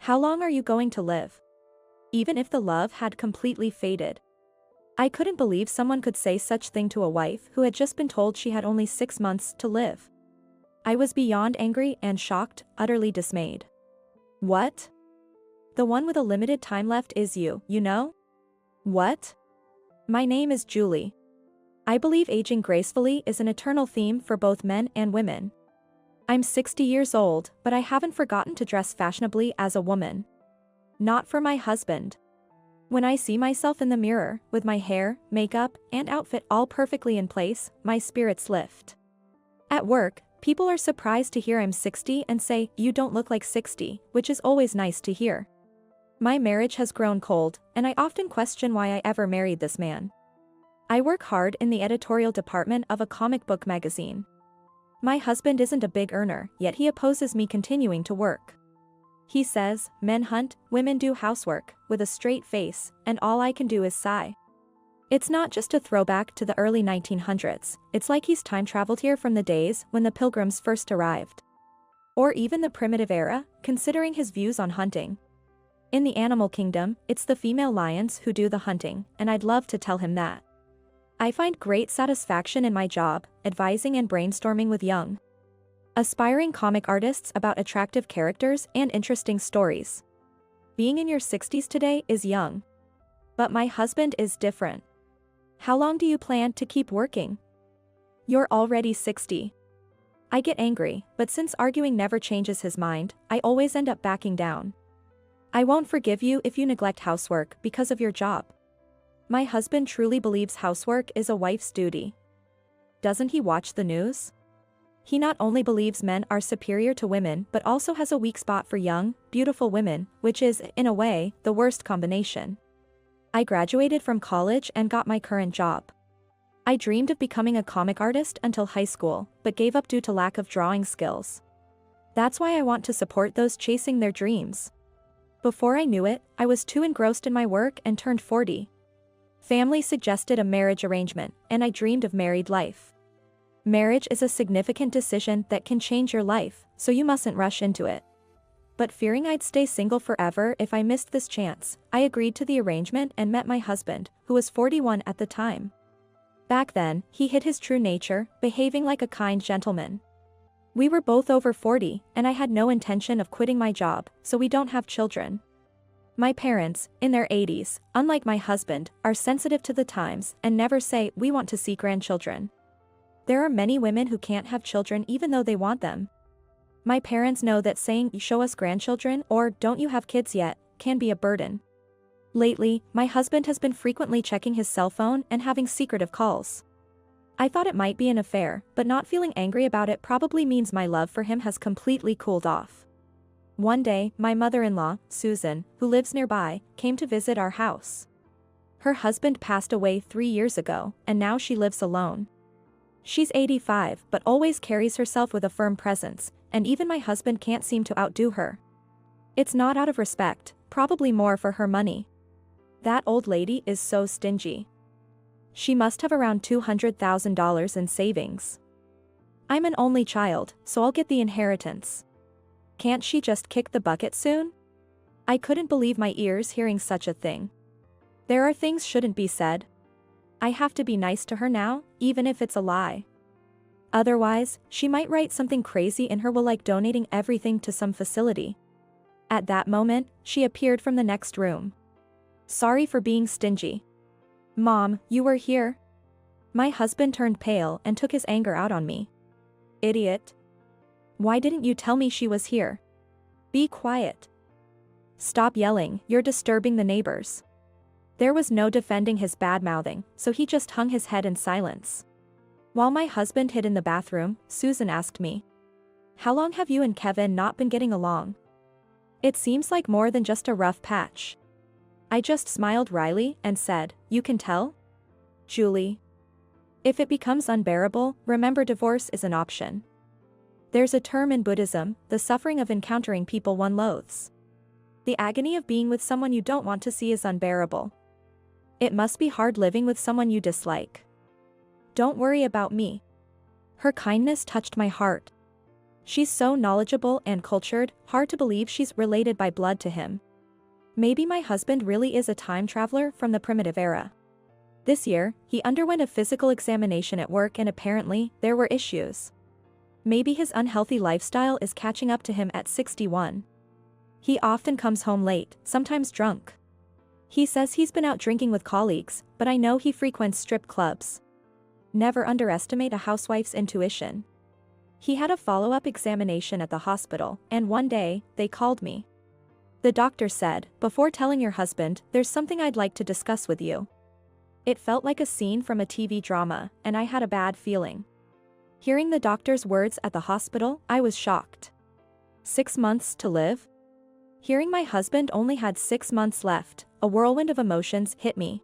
How long are you going to live? Even if the love had completely faded. I couldn't believe someone could say such thing to a wife who had just been told she had only 6 months to live. I was beyond angry and shocked, utterly dismayed. What? The one with a limited time left is you, you know? What? My name is Julie. I believe aging gracefully is an eternal theme for both men and women. I'm 60 years old, but I haven't forgotten to dress fashionably as a woman. Not for my husband. When I see myself in the mirror, with my hair, makeup, and outfit all perfectly in place, my spirits lift. At work, people are surprised to hear I'm 60 and say, "You don't look like 60, which is always nice to hear. My marriage has grown cold, and I often question why I ever married this man. I work hard in the editorial department of a comic book magazine. My husband isn't a big earner, yet he opposes me continuing to work. He says, "Men hunt, women do housework," with a straight face, and all I can do is sigh. It's not just a throwback to the early 1900s, it's like he's time traveled here from the days when the Pilgrims first arrived. Or even the primitive era, considering his views on hunting. In the animal kingdom, it's the female lions who do the hunting, and I'd love to tell him that. I find great satisfaction in my job, advising and brainstorming with young, aspiring comic artists about attractive characters and interesting stories. Being in your 60s today is young. But my husband is different. How long do you plan to keep working? You're already 60. I get angry, but since arguing never changes his mind, I always end up backing down. I won't forgive you if you neglect housework because of your job. My husband truly believes housework is a wife's duty. Doesn't he watch the news? He not only believes men are superior to women but also has a weak spot for young, beautiful women, which is, in a way, the worst combination. I graduated from college and got my current job. I dreamed of becoming a comic artist until high school, but gave up due to lack of drawing skills. That's why I want to support those chasing their dreams. Before I knew it, I was too engrossed in my work and turned 40. Family suggested a marriage arrangement, and I dreamed of married life. Marriage is a significant decision that can change your life, so you mustn't rush into it. But fearing I'd stay single forever if I missed this chance, I agreed to the arrangement and met my husband, who was 41 at the time. Back then, he hid his true nature, behaving like a kind gentleman. We were both over 40, and I had no intention of quitting my job, so we don't have children. My parents, in their 80s, unlike my husband, are sensitive to the times and never say, "We want to see grandchildren." There are many women who can't have children even though they want them. My parents know that saying, "Show us grandchildren," or "Don't you have kids yet," can be a burden. Lately, my husband has been frequently checking his cell phone and having secretive calls. I thought it might be an affair, but not feeling angry about it probably means my love for him has completely cooled off. One day, my mother-in-law, Susan, who lives nearby, came to visit our house. Her husband passed away 3 years ago, and now she lives alone. She's 85 but always carries herself with a firm presence, and even my husband can't seem to outdo her. It's not out of respect, probably more for her money. That old lady is so stingy. She must have around $200,000 in savings. I'm an only child, so I'll get the inheritance. Can't she just kick the bucket soon? I couldn't believe my ears hearing such a thing. There are things shouldn't be said. I have to be nice to her now, even if it's a lie. Otherwise, she might write something crazy in her will like donating everything to some facility. At that moment, she appeared from the next room. "Sorry for being stingy. Mom, you were here?" My husband turned pale and took his anger out on me. "Idiot. Why didn't you tell me she was here? Be quiet. Stop yelling, you're disturbing the neighbors." There was no defending his bad-mouthing, so he just hung his head in silence. While my husband hid in the bathroom, Susan asked me, "How long have you and Kevin not been getting along? It seems like more than just a rough patch." I just smiled wryly and said, "You can tell? Julie. If it becomes unbearable, remember divorce is an option. There's a term in Buddhism, the suffering of encountering people one loathes. The agony of being with someone you don't want to see is unbearable. It must be hard living with someone you dislike. Don't worry about me." Her kindness touched my heart. She's so knowledgeable and cultured, hard to believe she's related by blood to him. Maybe my husband really is a time traveler from the primitive era. This year, he underwent a physical examination at work and apparently, there were issues. Maybe his unhealthy lifestyle is catching up to him at 61. He often comes home late, sometimes drunk. He says he's been out drinking with colleagues, but I know he frequents strip clubs. Never underestimate a housewife's intuition. He had a follow-up examination at the hospital, and one day, they called me. The doctor said, "Before telling your husband, there's something I'd like to discuss with you." It felt like a scene from a TV drama, and I had a bad feeling. Hearing the doctor's words at the hospital, I was shocked. 6 months to live? Hearing my husband only had 6 months left, a whirlwind of emotions hit me.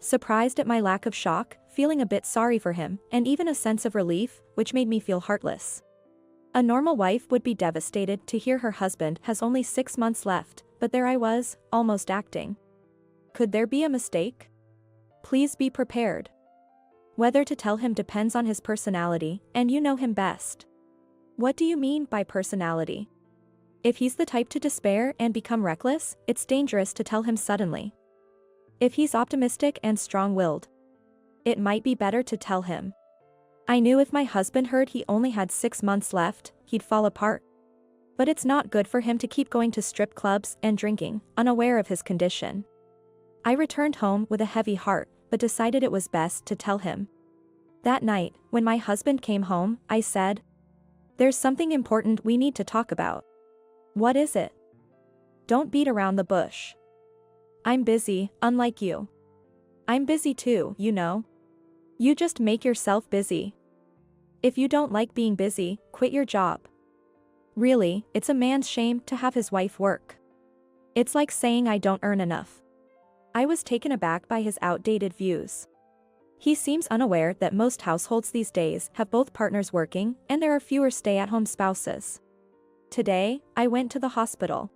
Surprised at my lack of shock, feeling a bit sorry for him, and even a sense of relief, which made me feel heartless. A normal wife would be devastated to hear her husband has only 6 months left, but there I was, almost acting. Could there be a mistake? Please be prepared. Whether to tell him depends on his personality, and you know him best. What do you mean by personality? If he's the type to despair and become reckless, it's dangerous to tell him suddenly. If he's optimistic and strong-willed, it might be better to tell him. I knew if my husband heard he only had 6 months left, he'd fall apart. But it's not good for him to keep going to strip clubs and drinking, unaware of his condition. I returned home with a heavy heart, but decided it was best to tell him. That night, when my husband came home, I said, "There's something important we need to talk about." "What is it?" "Don't beat around the bush. I'm busy, unlike you." "I'm busy too, you know. You just make yourself busy. If you don't like being busy, quit your job." Really, it's a man's shame to have his wife work. It's like saying I don't earn enough. I was taken aback by his outdated views. He seems unaware that most households these days have both partners working, and there are fewer stay-at-home spouses. Today, I went to the hospital.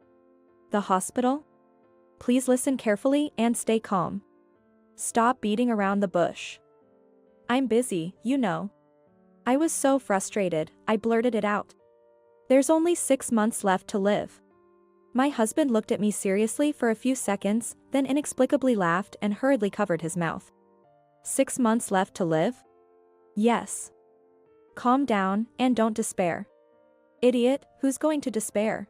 The hospital? Please listen carefully and stay calm. Stop beating around the bush. I'm busy, you know. I was so frustrated, I blurted it out. There's only 6 months left to live. My husband looked at me seriously for a few seconds, then inexplicably laughed and hurriedly covered his mouth. 6 months left to live? Yes. Calm down, and don't despair. Idiot, who's going to despair?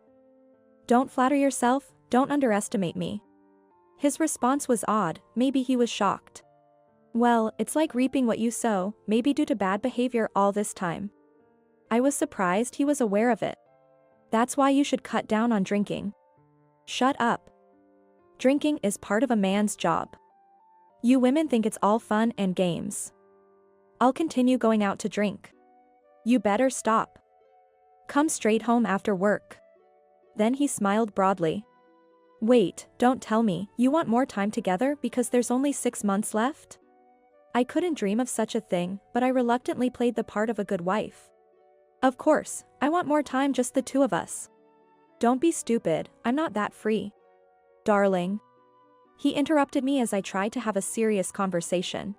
Don't flatter yourself, don't underestimate me. His response was odd, maybe he was shocked. Well, it's like reaping what you sow, maybe due to bad behavior all this time. I was surprised he was aware of it. That's why you should cut down on drinking. Shut up. Drinking is part of a man's job. You women think it's all fun and games. I'll continue going out to drink. You better stop. Come straight home after work. Then he smiled broadly. Wait, don't tell me, you want more time together because there's only 6 months left? I couldn't dream of such a thing, but I reluctantly played the part of a good wife. Of course, I want more time, just the two of us. Don't be stupid, I'm not that free. Darling. He interrupted me as I tried to have a serious conversation.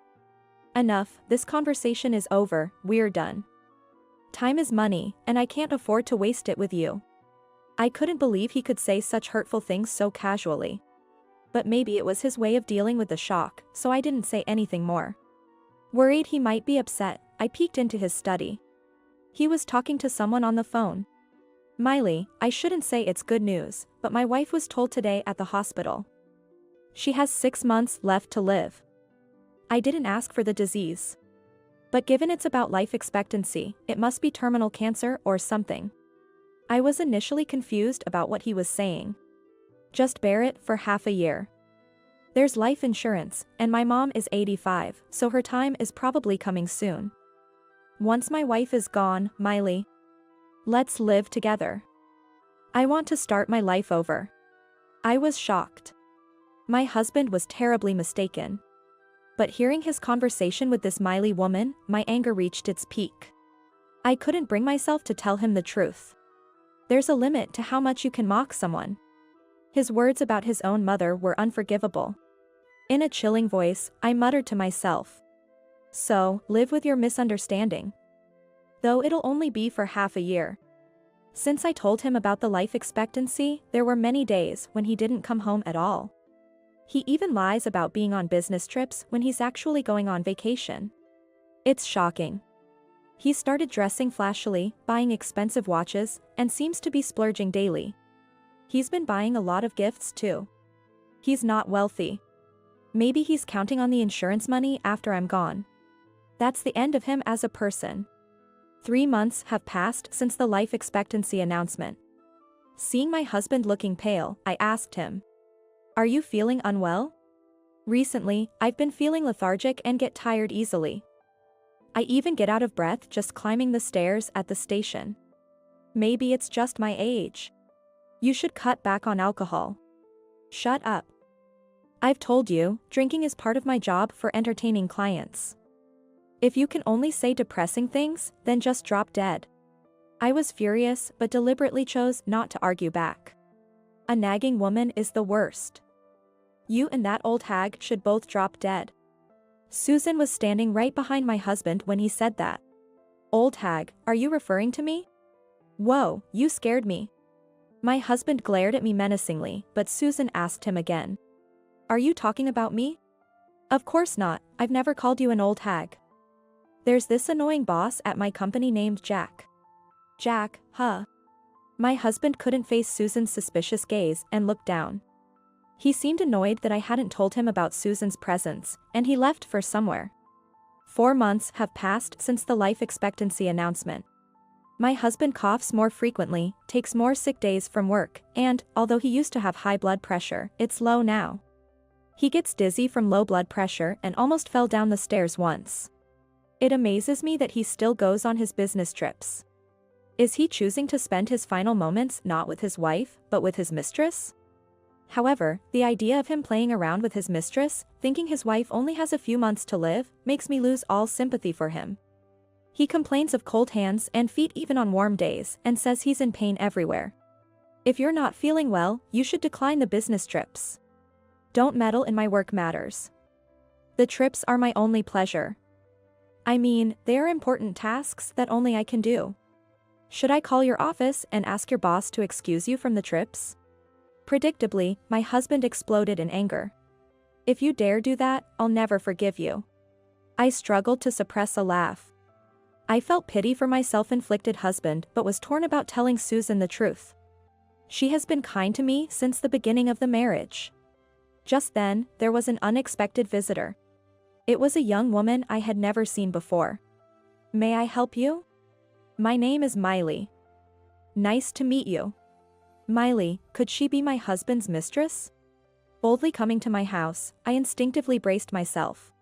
Enough, this conversation is over, we're done. Time is money, and I can't afford to waste it with you. I couldn't believe he could say such hurtful things so casually. But maybe it was his way of dealing with the shock, so I didn't say anything more. Worried he might be upset, I peeked into his study. He was talking to someone on the phone. Miley, I shouldn't say it's good news, but my wife was told today at the hospital. She has 6 months left to live. I didn't ask for the disease. But given it's about life expectancy, it must be terminal cancer or something. I was initially confused about what he was saying. Just bear it for half a year. There's life insurance, and my mom is 85, so her time is probably coming soon. Once my wife is gone, Miley, let's live together. I want to start my life over. I was shocked. My husband was terribly mistaken. But hearing his conversation with this Miley woman, my anger reached its peak. I couldn't bring myself to tell him the truth. There's a limit to how much you can mock someone. His words about his own mother were unforgivable. In a chilling voice, I muttered to myself. So, live with your misunderstanding. Though it'll only be for half a year. Since I told him about the life expectancy, there were many days when he didn't come home at all. He even lies about being on business trips when he's actually going on vacation. It's shocking. He started dressing flashily, buying expensive watches, and seems to be splurging daily. He's been buying a lot of gifts too. He's not wealthy. Maybe he's counting on the insurance money after I'm gone. That's the end of him as a person. 3 months have passed since the life expectancy announcement. Seeing my husband looking pale, I asked him, "Are you feeling unwell?" "Recently, I've been feeling lethargic and get tired easily. I even get out of breath just climbing the stairs at the station. Maybe it's just my age. You should cut back on alcohol." "Shut up. I've told you, drinking is part of my job for entertaining clients. If you can only say depressing things, then just drop dead." I was furious but deliberately chose not to argue back. A nagging woman is the worst. You and that old hag should both drop dead. Susan was standing right behind my husband when he said that. "Old hag, are you referring to me?" "Whoa, you scared me." My husband glared at me menacingly, but Susan asked him again. "Are you talking about me?" "Of course not, I've never called you an old hag. There's this annoying boss at my company named Jack." "Jack, huh?" My husband couldn't face Susan's suspicious gaze and looked down. He seemed annoyed that I hadn't told him about Susan's presence, and he left for somewhere. 4 months have passed since the life expectancy announcement. My husband coughs more frequently, takes more sick days from work, and, although he used to have high blood pressure, it's low now. He gets dizzy from low blood pressure and almost fell down the stairs once. It amazes me that he still goes on his business trips. Is he choosing to spend his final moments not with his wife, but with his mistress? However, the idea of him playing around with his mistress, thinking his wife only has a few months to live, makes me lose all sympathy for him. He complains of cold hands and feet even on warm days and says he's in pain everywhere. If you're not feeling well, you should decline the business trips. Don't meddle in my work matters. The trips are my only pleasure. I mean, they are important tasks that only I can do. Should I call your office and ask your boss to excuse you from the trips? Predictably, my husband exploded in anger. "If you dare do that, I'll never forgive you." I struggled to suppress a laugh. I felt pity for my self-inflicted husband but was torn about telling Susan the truth. She has been kind to me since the beginning of the marriage. Just then, there was an unexpected visitor. It was a young woman I had never seen before. "May I help you?" "My name is Miley." "Nice to meet you." Miley, could she be my husband's mistress? Boldly coming to my house, I instinctively braced myself.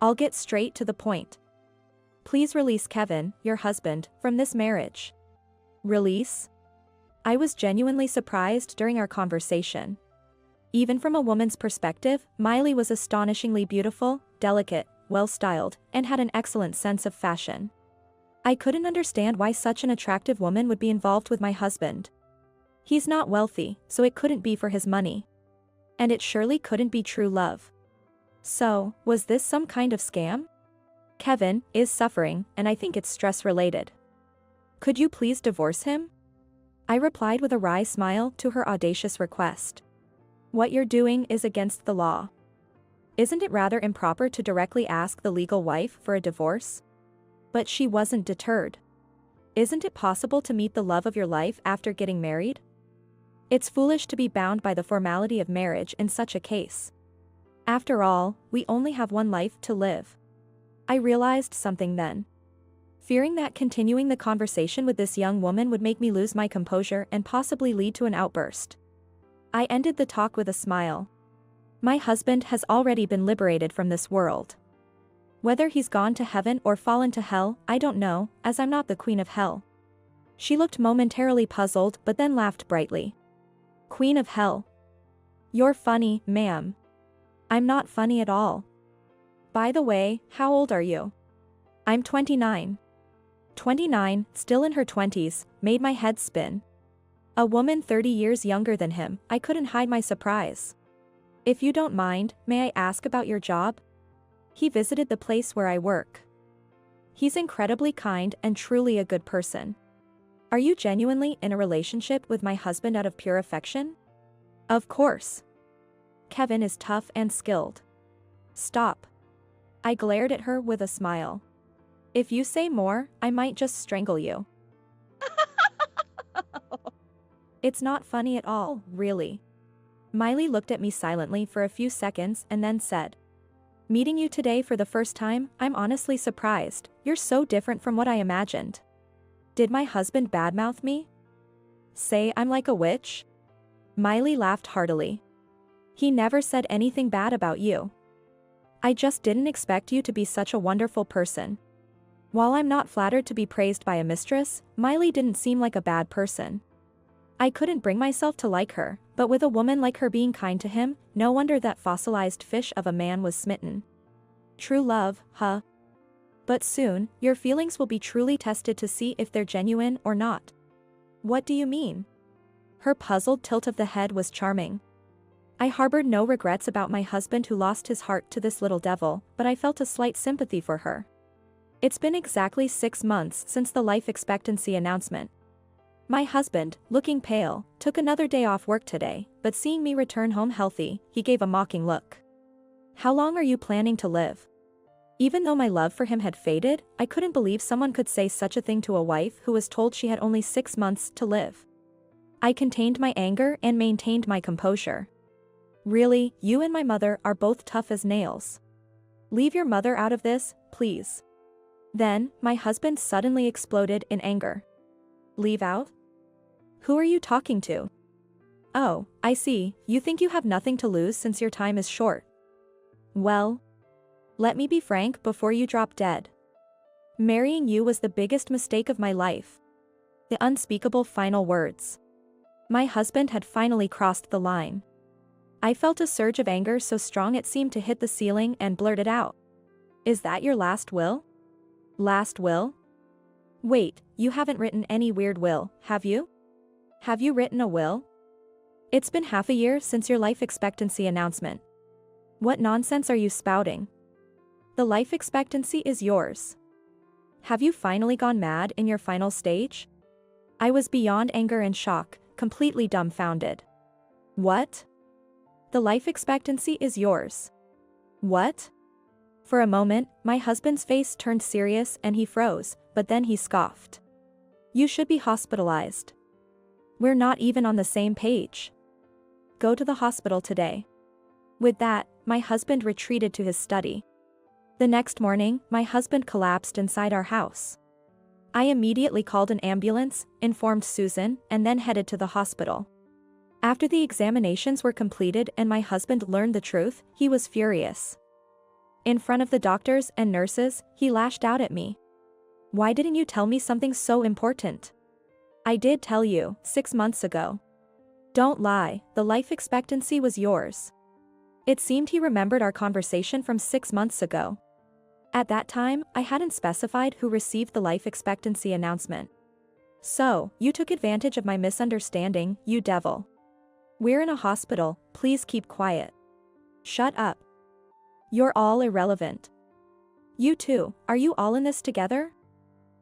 I'll get straight to the point. "Please release Kevin, your husband, from this marriage." "Release?" I was genuinely surprised during our conversation. Even from a woman's perspective, Miley was astonishingly beautiful, delicate, well-styled, and had an excellent sense of fashion. I couldn't understand why such an attractive woman would be involved with my husband. He's not wealthy, so it couldn't be for his money. And it surely couldn't be true love. So, was this some kind of scam? "Kevin is suffering, and I think it's stress-related. Could you please divorce him?" I replied with a wry smile to her audacious request. "What you're doing is against the law. Isn't it rather improper to directly ask the legal wife for a divorce?" But she wasn't deterred. "Isn't it possible to meet the love of your life after getting married? It's foolish to be bound by the formality of marriage in such a case. After all, we only have one life to live." I realized something then. Fearing that continuing the conversation with this young woman would make me lose my composure and possibly lead to an outburst, I ended the talk with a smile. My husband has already been liberated from this world. Whether he's gone to heaven or fallen to hell, I don't know, as I'm not the queen of hell. She looked momentarily puzzled but then laughed brightly. "Queen of hell? You're funny, ma'am." "I'm not funny at all. By the way, how old are you?" "I'm 29. 29, still in her 20s, made my head spin. A woman 30 years younger than him, I couldn't hide my surprise. "If you don't mind, may I ask about your job?" "He visited the place where I work. He's incredibly kind and truly a good person. Are you genuinely in a relationship with my husband out of pure affection? Of course. Kevin is tough and skilled. Stop. I glared at her with a smile. If you say more, I might just strangle you. It's not funny at all, really. Miley looked at me silently for a few seconds and then said, "Meeting you today for the first time, I'm honestly surprised. You're so different from what I imagined." Did my husband badmouth me? Say I'm like a witch? Miley laughed heartily. He never said anything bad about you. I just didn't expect you to be such a wonderful person. While I'm not flattered to be praised by a mistress, Miley didn't seem like a bad person. I couldn't bring myself to like her, but with a woman like her being kind to him, no wonder that fossilized fish of a man was smitten. True love, huh? But soon, your feelings will be truly tested to see if they're genuine or not. What do you mean? Her puzzled tilt of the head was charming. I harbored no regrets about my husband who lost his heart to this little devil, but I felt a slight sympathy for her. It's been exactly 6 months since the life expectancy announcement. My husband, looking pale, took another day off work today, but seeing me return home healthy, he gave a mocking look. How long are you planning to live? Even though my love for him had faded, I couldn't believe someone could say such a thing to a wife who was told she had only 6 months to live. I contained my anger and maintained my composure. Really, you and my mother are both tough as nails. Leave your mother out of this, please. Then, my husband suddenly exploded in anger. Leave out? Who are you talking to? Oh, I see, you think you have nothing to lose since your time is short. Well, let me be frank before you drop dead. Marrying you was the biggest mistake of my life. The unspeakable final words. My husband had finally crossed the line. I felt a surge of anger so strong it seemed to hit the ceiling and blurted out. Is that your last will? Last will? Wait, you haven't written any weird will, have you? Have you written a will? It's been half a year since your life expectancy announcement. What nonsense are you spouting? The life expectancy is yours. Have you finally gone mad in your final stage? I was beyond anger and shock, completely dumbfounded. What? The life expectancy is yours. What? For a moment, my husband's face turned serious and he froze, but then he scoffed. You should be hospitalized. We're not even on the same page. Go to the hospital today. With that, my husband retreated to his study. The next morning, my husband collapsed inside our house. I immediately called an ambulance, informed Susan, and then headed to the hospital. After the examinations were completed and my husband learned the truth, he was furious. In front of the doctors and nurses, he lashed out at me. Why didn't you tell me something so important? I did tell you, 6 months ago. Don't lie, the life expectancy was yours. It seemed he remembered our conversation from 6 months ago. At that time, I hadn't specified who received the life expectancy announcement. So, you took advantage of my misunderstanding, you devil. We're in a hospital, please keep quiet. Shut up. You're all irrelevant. You too, are you all in this together?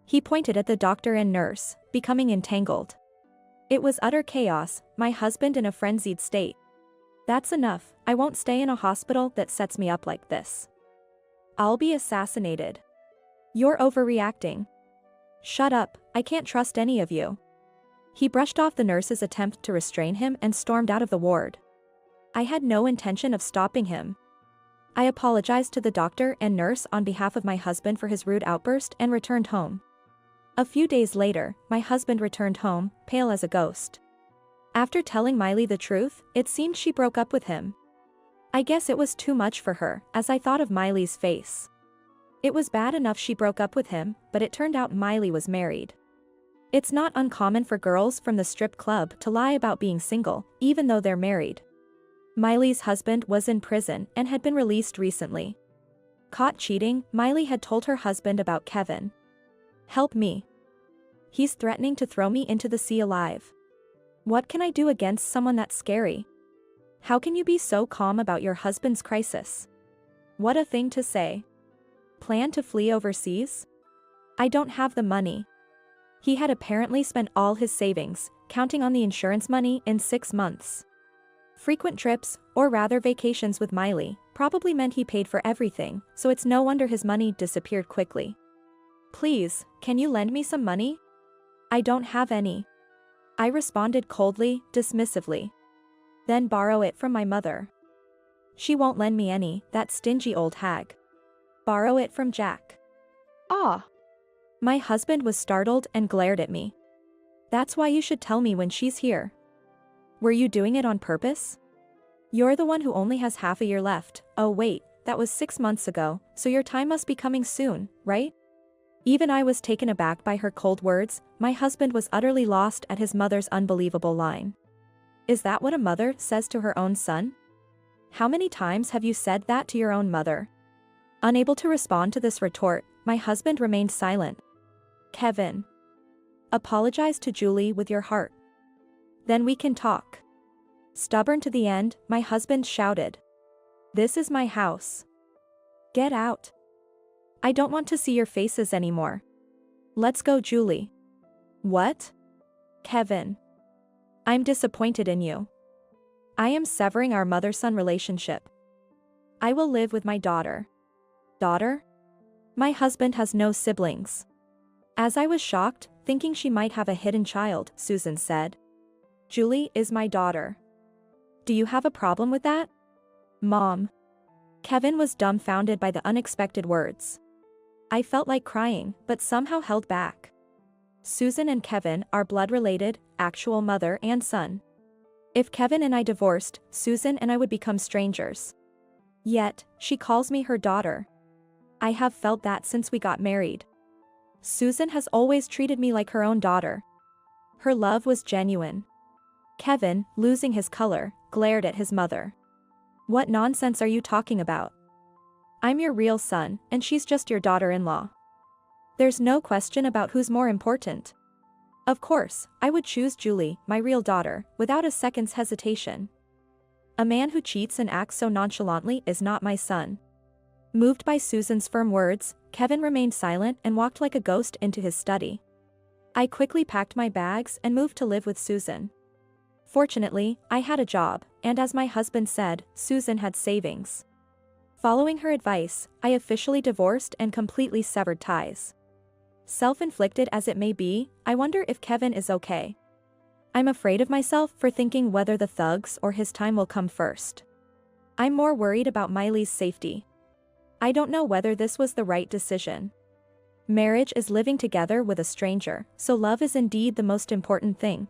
He pointed at the doctor and nurse, becoming entangled. It was utter chaos, my husband in a frenzied state. That's enough, I won't stay in a hospital that sets me up like this. I'll be assassinated. You're overreacting. Shut up, I can't trust any of you. He brushed off the nurse's attempt to restrain him and stormed out of the ward. I had no intention of stopping him. I apologized to the doctor and nurse on behalf of my husband for his rude outburst and returned home. A few days later, my husband returned home, pale as a ghost. After telling Miley the truth, it seemed she broke up with him. I guess it was too much for her, as I thought of Miley's face. It was bad enough she broke up with him, but it turned out Miley was married. It's not uncommon for girls from the strip club to lie about being single, even though they're married. Miley's husband was in prison and had been released recently. Caught cheating, Miley had told her husband about Kevin. Help me. He's threatening to throw me into the sea alive. What can I do against someone that scary? How can you be so calm about your husband's crisis? What a thing to say. Plan to flee overseas? I don't have the money. He had apparently spent all his savings, counting on the insurance money in 6 months. Frequent trips, or rather vacations with Miley, probably meant he paid for everything, so it's no wonder his money disappeared quickly. "Please, can you lend me some money?" "I don't have any." I responded coldly, dismissively. "Then borrow it from my mother." "She won't lend me any, that stingy old hag." "Borrow it from Jack." Ah, My husband was startled and glared at me. "That's why you should tell me when she's here." "Were you doing it on purpose?" "You're the one who only has half a year left." "Oh wait, that was 6 months ago, so your time must be coming soon, right?" Even I was taken aback by her cold words. My husband was utterly lost at his mother's unbelievable line. Is that what a mother says to her own son? How many times have you said that to your own mother? Unable to respond to this retort, my husband remained silent. "Kevin, apologize to Julie with your heart. Then we can talk." Stubborn to the end, my husband shouted. "This is my house. Get out. I don't want to see your faces anymore. Let's go, Julie." "What?" "Kevin. I'm disappointed in you. I am severing our mother-son relationship. I will live with my daughter." "Daughter?" "My husband has no siblings." As I was shocked, thinking she might have a hidden child, Susan said, "Julie is my daughter. Do you have a problem with that?" "Mom." Kevin was dumbfounded by the unexpected words. I felt like crying, but somehow held back. Susan and Kevin are blood-related, actual mother and son. If Kevin and I divorced, Susan and I would become strangers. Yet, she calls me her daughter. I have felt that since we got married. Susan has always treated me like her own daughter. Her love was genuine. Kevin, losing his color, glared at his mother. "What nonsense are you talking about? I'm your real son, and she's just your daughter-in-law. There's no question about who's more important. Of course, I would choose Julie, my real daughter, without a second's hesitation. A man who cheats and acts so nonchalantly is not my son." Moved by Susan's firm words, Kevin remained silent and walked like a ghost into his study. I quickly packed my bags and moved to live with Susan. Fortunately, I had a job, and as my husband said, Susan had savings. Following her advice, I officially divorced and completely severed ties. Self-inflicted as it may be, I wonder if Kevin is okay. I'm afraid of myself for thinking whether the thugs or his time will come first. I'm more worried about Miley's safety. I don't know whether this was the right decision. Marriage is living together with a stranger, so love is indeed the most important thing.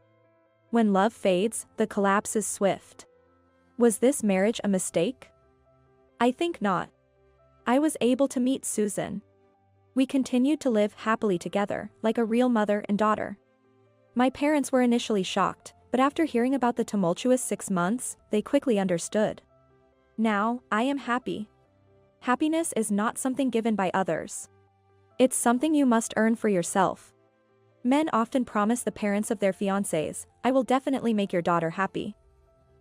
When love fades, the collapse is swift. Was this marriage a mistake? I think not. I was able to meet Susan. We continued to live happily together, like a real mother and daughter. My parents were initially shocked, but after hearing about the tumultuous 6 months, they quickly understood. Now, I am happy. Happiness is not something given by others. It's something you must earn for yourself. Men often promise the parents of their fiancés, "I will definitely make your daughter happy."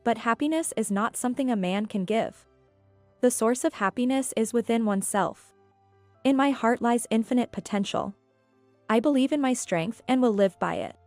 But happiness is not something a man can give. The source of happiness is within oneself. In my heart lies infinite potential. I believe in my strength and will live by it.